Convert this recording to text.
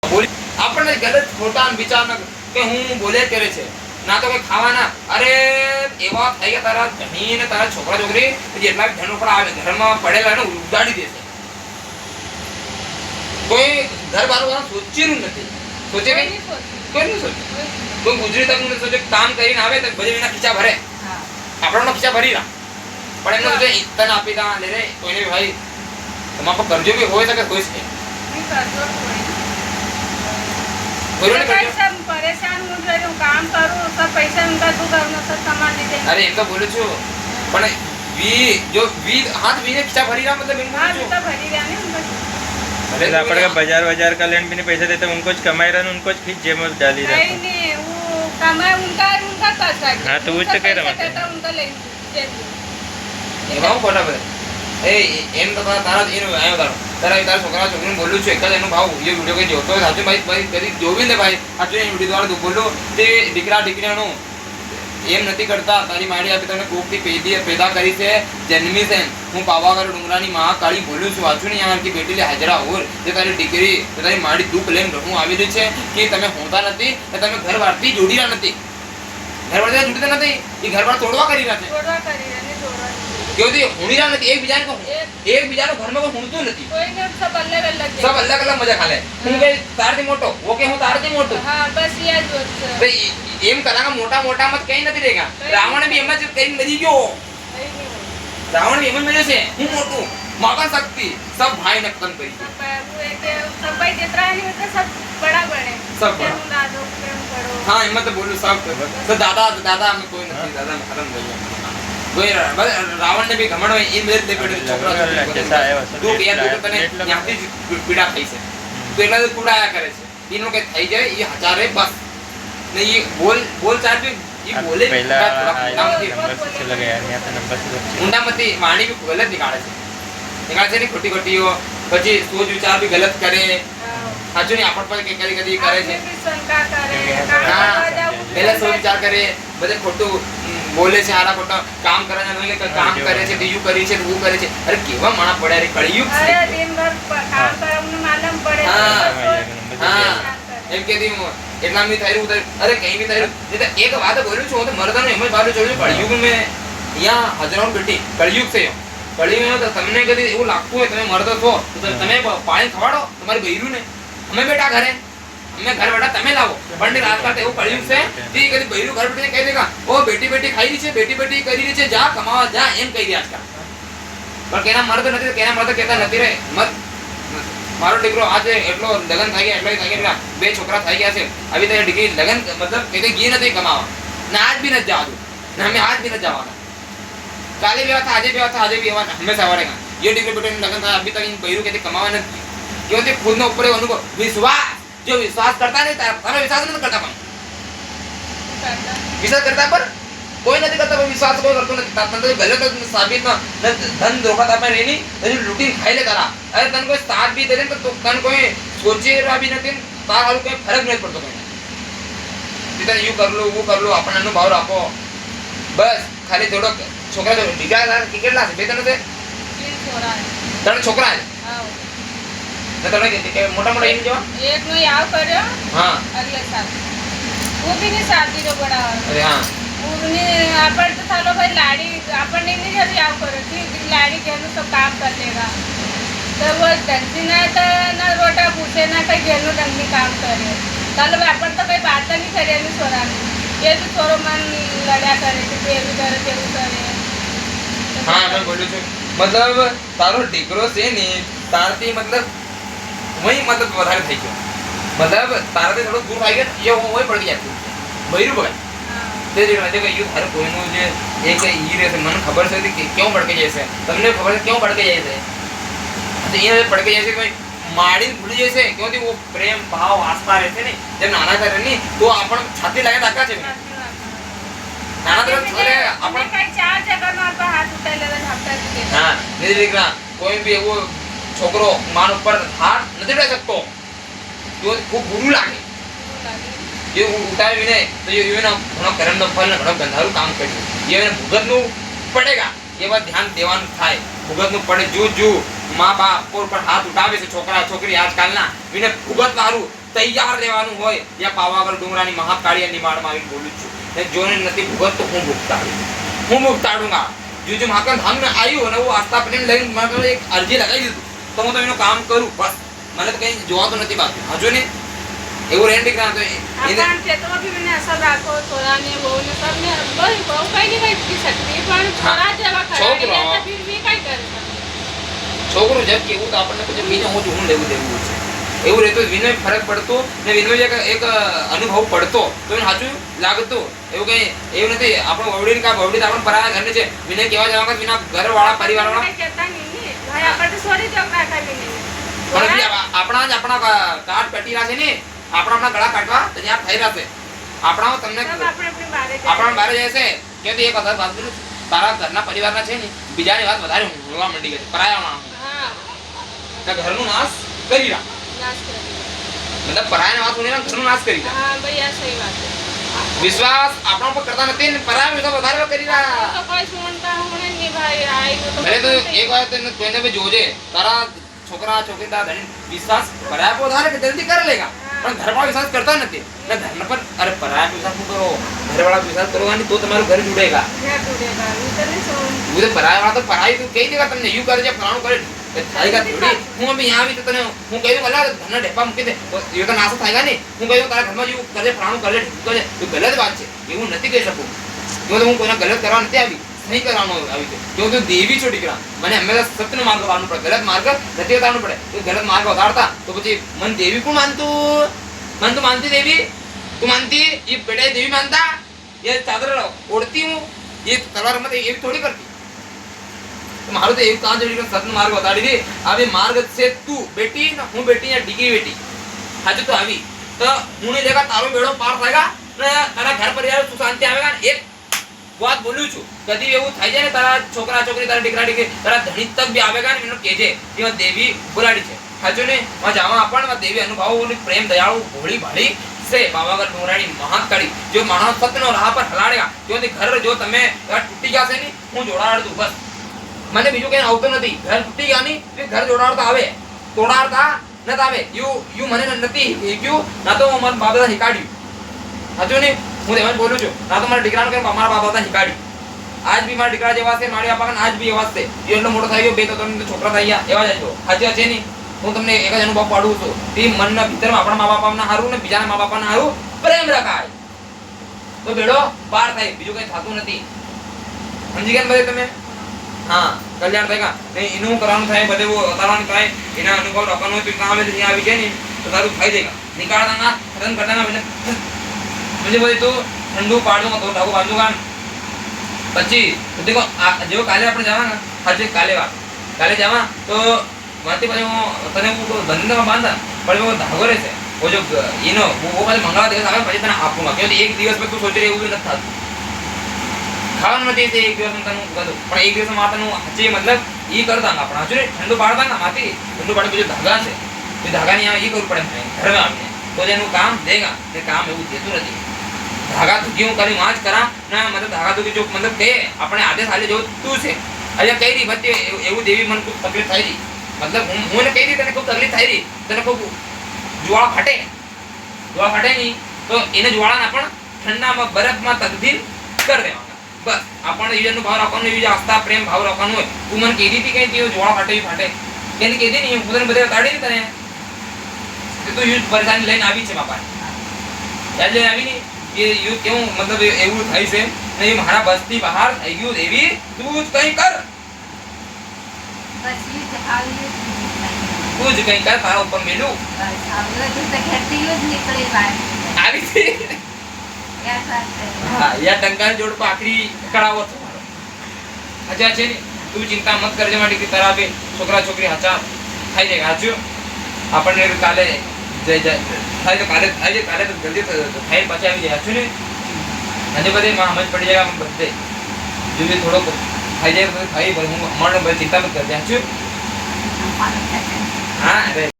બોલી આપણને ગલત ખોટા વિચાર કે હું બોલે કરે છે ના તો કઈ ખાવાના અરે એવા થઈ ગયા તારા ધણી ને તારા છોકરા છોકરી જેટલા ધન ઉપર આવે ઘરમાં પડેલા ને ઉડાડી દેશે કોઈ ઘર બાર સોચેલું નથી સોચે કઈ કોઈ નહીં સોચે કોઈ ગુજરી તક નથી સોચે કામ કરીને આવે તો બધે એના ખીચા ભરે આપણનો ખીચા ભરી રહ્યા પણ એમને સોચે ઇતન આપી દા લે રે કોઈને ભાઈ તમારા પર કરજો भी હોય શકે કોઈ છે सब परेशान हो रहे हो काम करो सब पैसा उनका तू करना सब सामान दे देना अरे इनका बोलो छो पण वी हाथ वी ने खींचा भरी रहा मतलब इनको हां तो भरी रहा ने उनका अरे आपण का बाजार का लेन भी नहीं पैसे देते उनको ज कमाई रहा उनको ज खींच जेब में डाली रहा नहीं नहीं वो कमाई उनका पैसा हां तो वो च कह रहा मैं उनका ले दे ये भाव कोटा पे ए एम तो तारा इन आयो तारा છોકરા છોકરીને બોલું છું એક જ એનો ભાવ ये वीडियो કે જોતો સાચું ભાઈ કદી જોવી ને ભાઈ સાચું એ વિડિયો દ્વારા બોલું તે દીકરા દીકરીનું એમ નથી કરતા તારી માડી આપી તને કોકથી પેદા કરી છે જન્મી છે હું પાવાગઢ ડુંગરાની મહાકાળી બોલું છું વાંચું ને યાર કે બેટી લે હાજરા ઓર જે તારી દીકરી તારી માડી દુઃખ લઈને હું આવી રહી છે કે તમે હોતા નથી કે તમે ઘર વાળથી જોડી રહ્યા નથી ઘર વાળથી જોડીતા નથી એ ઘર વાળ તોડવા કરી રહ્યા છે क्योंकि हुणीरा नहीं एक बीजानो घर में कोई हुणતું નથી કોઈ ને सब अलग अलग मजा खाले હું કે તારથી મોટો वो के હું તારથી મોટો हां बस ये જ तो એમ કરાંગા મોટા મોટા મત કઈ નથી દેગા રાવણ भी એમ જ કઈ મરી ગયો રાવણ भी એમ જ મર્યો છે હું મોટું मगन शक्ति सब भाई ने खत्म करी वो है कि सब भाई जितना नहीं होता सब बड़ा बड़े सब बड़ा दादो प्रेम करो हां हिम्मत बोलू सब तो दादा में कोई नहीं दादा में खत्म कर दिया कोई रावण ने भी घमंड में इन मेरे लेपेट छोकरा जैसा है वैसा दो यार दो तने यहांથી પીડા થઈ છે તો એટલા જ કુડાયા કરે છે ઈનો કે થઈ જાય ઈ હજારે બસ ને ઈ બોલ ચાર भी ઈ બોલે पहला नंबर से लगे यार यहां पे नंबर से ઊંડા મતી વાણી भी गलत निकाले છે ને ખોટી ખોટીઓ પછી સોચ વિચાર भी गलत करे સાચું નહીં આપણ પર કે કદી કરે છે શંકા કરે પહેલા સોચ વિચાર કરે બધે ખોટું બોલે છે હારા ખોટા કામ કરે છે કે કામ કરે છે બીજું કરી છે वो કરે છે અરે કેવા માણા પડ્યા રે કળિયુગ છે અરે दिन भर काम કરવાનું માલમ પડે હા એમ કે દી એટલા મી થઈ રહ્યું અરે કઈ બી થઈ રહ્યું એક વાત બોલું છું તો મરદાનો એમ જ બાજુ જોડ્યું કળિયુગ મે અહીંયા હજારો બેટી કળિયુગ છે કળિયુગ તો તમને કદી એવું લાગતું હોય તમે મરદો છો તો તમે પાણી ખવાડો તમારી બૈરું ને અમે બેટા ઘરે અમે घर बैठा તમે લાવો પણ આજકાલ એવું કળિયુગ છે કે કદી બૈરું ઘર બેઠીને કહી દેગા ઓ બેટી બેટી ખાઈ રહી છે બેટી બેટી કરી રહી છે જા કમાવા જા એમ કહી દે આજકાલ પણ કેના મરદ નથી કેના મરદ કહેતા નથી રે મત મારો દીકરો આજે એટલો લગન થઈ ગયા એટલો થઈ ગયા બે છોકરા થઈ ગયા છે આવી તો ડિગ્રી લગન મતલબ કે ગઈ નથી કમાવા ના આજ भी નથી જવાનું ના અમે આજ भी નથી જવાના કાલે भी था આજે भी था આજે भी आवाना हमेशा आवारेगा ये डिग्री बेटे लगन था अभी तक इन बहिरू कहते कमावा नहीं क्योंकि खुद ने ऊपर अनुभव विश्वास जो विश्वास करता नहीं था पर विश्वास नहीं करता पण विश्वास करता पर कोई नहीं करता पर विश्वास कोई करतो नहीं तंत्र गलत साबित न धन धोखा था में रेनी तो लूटी खाई ले तारा अरे तन कोई साथ भी दे दे तो तन कोई सोचे रहा भी नहीं तार हाल कोई फर्क नहीं पड़तो कोई जितना यू कर लो अपन अनुभव રાખો बस खाली थोड़ो छोकरा जो डिग्रा કેટલા છે બે ત્રણ છે ત્રણ છોકરા છે હા ને તમે કે મોટા મોટા એની જવા एक नो याव કર્યો हां अगले साल वो भी नहीं शादी रो बड़ा अरे हां उन्हें अपन तो थालो भाई लाड़ी अपन ने नहीं जब याव करो थी लाड़ी के सब काम कर लेगा तो वो दंती ना रोटा पूछे ना कहीं घेरनो दंगी काम करे थालो अपन तो कई बात नहीं करे नहीं छोरा ये तो छोरो मन लड़ा करे कि ये भी करे ते भी करे हां मैं बोलू છું मतलब તારો દીકરો છે ને તારથી मतलब वही मतलब વધારે થઈ ગયો मतलब તારાથી થોડો દૂર આવી ગયો ये वही पड़ गया બૈરું બગા તે જે રાતે કે યુ હર કોઈનો જે એક ઈ રહે છે મને ખબર છે કે ક્यों ભડકે જાય છે તમને ખબર છે ક્यों ભડકે જાય છે તો ये ભડકે જાય છે કોઈ માડી ભૂલી જાય છે क्योंकि वो प्रेम भाव आस्था रहते ने जब नाना करे नहीं तो अपन छाती लगा टाका છે નાના તરફ છોરે આપણે કઈ ચાર જગર નો પર હાથ ઉઠાઈ લેવા ઝાપટા દીધે हां नहीं દીકરા કોઈ भी એવો છોકરો માન ઉપર હાથ નથી ઉઠાઈ શકતો તો ખૂબ બુરું લાગે ये उठावे नहीं तो ये ना घणो कर्म नो फल घणो गंधारू काम कर्યું ये भुगत नु पड़ेगा ये बात ध्यान देवान थाय भुगत नु पड़े जो મા બાપ પર હાથ ઉઠાવે છે છોકરા છોકરી આજકાલના વિને ભૂગત વાળું તૈયાર રહેવાનું હોય ત્યાં પાવાગઢ ડુંગરાની મહાકાળી નિમાડમાં આવીને બોલું છું ને જોને નથી ભૂગત તો હું ભૂગતાડુંગા જો માકન હમ આવ્યું અને હું આસ્થા પ્રેમ લઈને મારે એક અરજી લગાવી દીધું તો હું તો એનું કામ કરું બસ મને તો કઈ જોવા તો નથી બાકી હજુ ને એવું રેન દીકરા તો આપણ ખેતરો ભી મને અસર રાખો છોરાને બહુને સબને બહુ કઈ નહીં કરી શકતી પણ છોરા જેવા ખરાડી લે તો ફિર ભી કઈ કરે છોકરું જેમ કેવું તો આપણને પછી બીજે હું જોવું લેવું દેવું છે એવું રહેતું વિનય ફરક પડતો ને વિનય એક અનુભવ પડતો તો એને સાચું લાગતું એવું કઈ એવું નથી આપણો વવડી કા વવડી આપણને પરાયા ઘરને છે વિનય કેવા જવા વિના ઘરવાળા પરિવારવાળા કહેતા નહીં ભાઈ આપણે તો સોરી જોક રાખા બી નહીં પણ આપણા કાટ પેટી રાખે ને આપણા ગળા કાટવા તૈયાર થઈ રહેશે આપણા તમને આપણા બારે જશે કે એક અધર વાત કરું તારા ઘરના પરિવારના છે ને બીજાની વાત વધારે હોવા માંડી ગઈ પરાયાના હા ઘરનું નાશ કરી રહ્યા મતલબ પરાયાની વાત સુણીને ઘરનું નાશ કરી રહ્યા હા ભાઈ આ સહી વાત છે વિશ્વાસ આપણા પર કરતા નથી ને પરાયા વિશ્વાસ વધારે કરી રહ્યા તો કોઈ સુણતા હોણે નહીં ભાઈ આઈ તો ભલે તો એક વાર તને કોઈને ભી જોજે તારા છોકરા છોકરી તારા ધણી વિશ્વાસ પરાયા પર વધારે કે જલ્દી કરી લેગા પણ ઘરવાળા વિશ્વાસ કરતા નથી ને ઘરના પર અરે પરાયા વિશ્વાસ કરો ઘરવાળા વિશ્વાસ કરવાની તો તમારું ઘર જુડેગા वो पराया वाला तो पढ़ाई तो कई देगा तुमने यू कर जे फलाणो करे थाईगा थोड़ी હું અભી यहाँ भी तो तने હું કહ્યું અલા ઘરના ઢેપા મૂકી દે તો એ તો નાસો થાયગા ને હું કહ્યું તારા ઘરમાં યુ કરે ફલાણો કરે તો એ ગલત વાત છે એવું નથી કહી શકું જો તો હું કોઈના ગલત કરવા નથી આવી નહીં કરવાનો આવી છે જો તો દેવી છો દીકરા મને હંમેશા સત્યનો માર્ગ વાળનો પડે ગલત માર્ગ નથી ઉતારવાનો પડે તો ગલત માર્ગ ઉતારતા તો પછી મન દેવી કોણ માનતું મન તો માનતી દેવી તું માનતી ये बेटा देवी मानता ये चादर ओढ़ती हूँ ये तलवार मत ये भी थोड़ी करती मारो तो एक कांच जोड़ी सत्य मार्ग बताड़ी दी अभी मार्ग से तू बेटी ना हूं बेटी या डिगी बेटी आज तो अभी तो मुने देखा तारो बेड़ो पार थाएगा ને તારા ઘર પરિવાર સુખ શાંતિ આવેગા ને એક વાત બોલું છું કદી એવું થઈ જાય ને તારા છોકરા છોકરી તારા દીકરા દીકરી તારા ધણી તક બી આવેગા ને એનો કહેજે કે દેવી બોલાડી છે હાજો ને માં જાવા આપણ દેવી અનુભવોની પ્રેમ દયાળુ ભોળી ભાળી से पावागढ़ डोंगरानी महाकाली जो मानव सत्य राह पर हलाड़ेगा जो घर जो तमे टूटी जासे नहीं हूँ जोड़ाड़ दूं बस મને બીજું કઈ આવતું નથી ઘર તૂટી ગયા ની તે ઘર જોડાડતા આવે તોડાડતા નત આવે યુ મને નથી હેક્યું ના તો મારા બાપ દાદા શીખાડ્યું હાચું ને હું એમ જ બોલું છું ના તો મારા દીકરાને કે મારા બાપ દાદા શીખાડ્યું આજ બી મારા દીકરા જેવા છે મારી બાપા આજ બી એવા છે એ એટલો મોટો થઈ ગયો બે તો ત્રણ છોકરા થઈ ગયા એવા જ છો હાચી છે નહીં હું તમને એક જ અનુભવ પાડું છું તે મનના ભીતરમાં આપણા મા બાપના હારું ને બીજાના મા બાપાના હારું પ્રેમ રખાય તો બેડો પાર થાય બીજું કઈ થતું નથી સમજી ગયા બધે તમે हाँ कल्याण देगा नहीं इन्हों कराने थाए बदे वो उतारने थाए इन्हें अनुभव रखना हो तो कहाँ में नहीं आवी जाए नहीं तो तारू खाई देगा निकाल देगा खत्म कर देगा मैंने मुझे बोले तो ठंडू पाड़ दूंगा तो ढाकू बांध दूंगा बच्ची तो देखो जो काले अपने जावा ना हर चीज काले जावा तो माती पर वो तने वो बंधन में बांधा पर वो धागो रहे थे वो जो इनो वो वाले मंगला दिवस आवे પછી તને આપુંगा क्योंकि एक दिवस में तू सोच रही એવું નથી થાતું ખાવાનું નથી તે એક દિવસ તને કદું પણ એક દિવસ માં તને હચે મતલબ ઈ કરતા આપણા હજુ ઠંડુ પાડતા ના માથી ઠંડુ પાડે બીજો ધાગા છે એ ધાગાની આ ઈ કરવું પડે ઘરમાં આવીને તો એનું કામ દેગા તે કામ એવું દેતું નથી ધાગા તું કેવું કરી વાંચ કરા ના મતલબ ધાગા તું જો મતલબ કે આપણે આદેશ આલે જો તું છે અલ્યા કઈ રી બચ્ચે એવું દેવી મને ખૂબ તકલીફ થઈ રહી મતલબ હું ને કઈ રી તને ખૂબ તકલીફ થઈ રહી તને ખૂબ જ્વાળા ફાટે નહીં તો એને જ્વાળાના પણ ઠંડામાં બરફમાં તબદીલ કરી દેવા बस अपन यूजन भाव रखन यूज आस्था प्रेम भाव रखन हो तू मन केदी थी कहीं जो जोड़ा फाटे केनी केदी नहीं खुदन बदे ताड़ी नहीं तने तो यूज परेशानी लेन आवी छे बापा याद ले आवी नहीं ये यू क्यों मतलब એવું થાય છે નહીં મારા બસ્તી બહાર થઈ ગયું દેવી તું જ કઈ કર બસ ઈ આવી તું જ કઈ કર તારા ઉપર મેલું બસ આવલો તો ખેતી જ નીકળી બહાર આવી છે हाँ या टंका जोड़ पर आखिरी कड़ावो तुम्हारो अच्छा છે તું ચિંતા મત કરજે માટી की तरह पे छोकरा छोकरी हाचा खाई जाएगा हाचो આપણને કાલે જય થાય તો કાલે તો જલ્દી તો ખાઈ પાછા આવી જાય હાચો ને આજે બધે માં સમજ પડી જાય બધે જો भी થોડો ખાઈ જાય તો ખાઈ પર હું અમારને બહુ ચિંતા મત કરજે હાચો हाँ अरे